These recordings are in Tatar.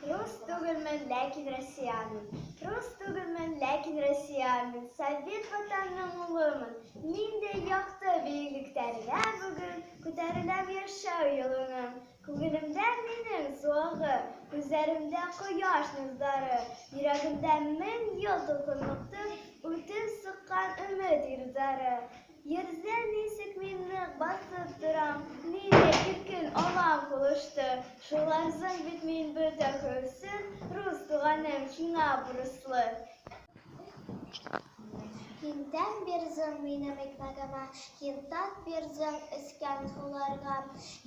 Rus түгелмен, ләкин Россиянмын. Rus түгелмен, ләкин Россиянмын. Совет ватанның улымын. Мин дә яқты биеклектәргә бүген күтәреләм яшәү юлының. Күңелемдә минем суыгы, күзләремдә кояш нурлары, йөрәгемдә мең ел тулкынлыкты үтеп сыккан өмет йөрзары. Йөрзә нисек мине басып торам, мин дә иркен алам кулышты. Шуларзың бит мин бөтә көсен, рус туганым сиңа бурыслы. Һиндән бирзең минем икмәгемә, һиндән бирзең искән суларга.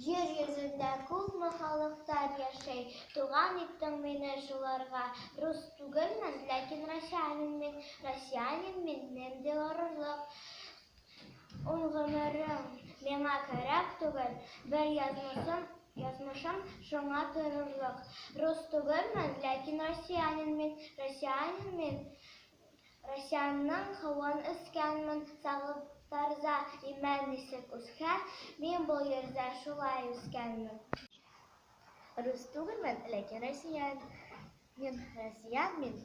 Җир йөзендә күпме халыктар яшәй, туган иттең мине шуларга. Рус түгелмен, ләкин россиянин мин, нинди горурлык. Ун гомерем миңа кирәк түгел, бер язмышым шуңа торырлык. Рус түгелмен, ләкин россиянин мин, Россиянның һавын искәнмен, сагылтарза имән нисек үскән, мин бу йөрдә шулай үскәнмен. Рус түгелмен, ләкин россиян мин,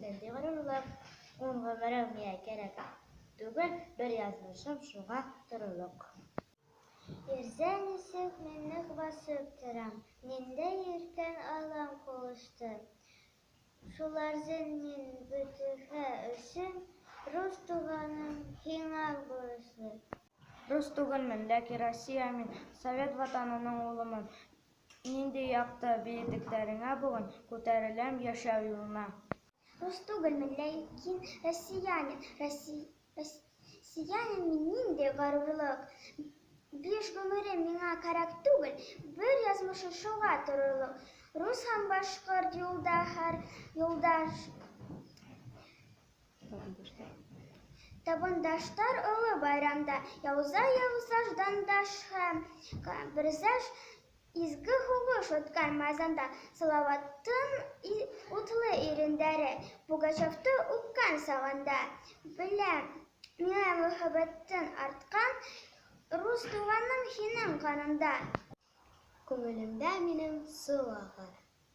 нинди горурлык. Ун гомерем миңа кирәк түгел, бер язмышым шуңа торырлык. Йөрзә нисек мине басып торам, нинди иркен алам кулышты. Шуларзын мин бөтәһе өчен, рус туганым сиңа бурыслы. Рус түгелмен, ләкин Россия мин, Совет ватанының улымын. Нинди якты биеклектәргә бүген күтәреләм яшәү юлына. Рус түгелмен, ләкин россиянин мин, нинди горурлык. Биш гомерем миңа кирәк түгел, бер язмышым шуңа торырлык. Рус һәм башкорт юлдаш табындаштар олы байрамда, яуза ждандаш һәм берзәш изге һугыш үткән майданда. Салаваттың утлы ирендәре, Пугачевты үпкән сагында. Беләм, миңа мөхәббәтең арткан, рус туганым синең каныңда. Күңелемдә минем суыгы,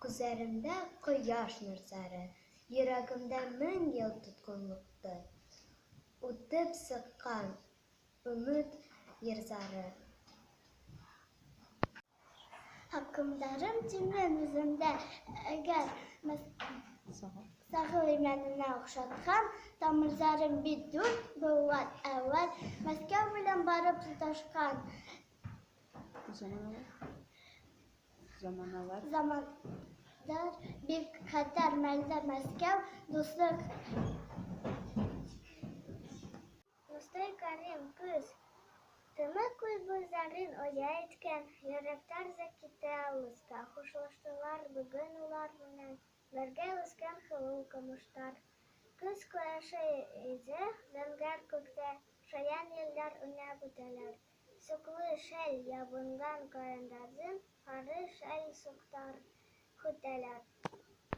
күзләремдә кояш нурлары, йөрәгемдә мең ел тоткынлыкты үтеп сыккан өмет йөрзары. Хакымдарым тимен үземдә, әгәр сагыл имәненә охшаткан, тамырларым бит дүрт быуат әүвәл Мәскәү белән барып тоташкан. Замандар бик хәтәр мәлдә Мәскәү дуслык. Дустай карим күз, тымы күз бүлзәрен оя иткән, йөрәктәр китә алыска. Хушлаштылар бүген улар белән, бергә үскән һылыу камыштар. Көз кояшы иде зәңгәр күктә, шаян елләр уйнап үтәләр. Суклы шәл ябынган каеннардан, кары шәл суктар көтәләр.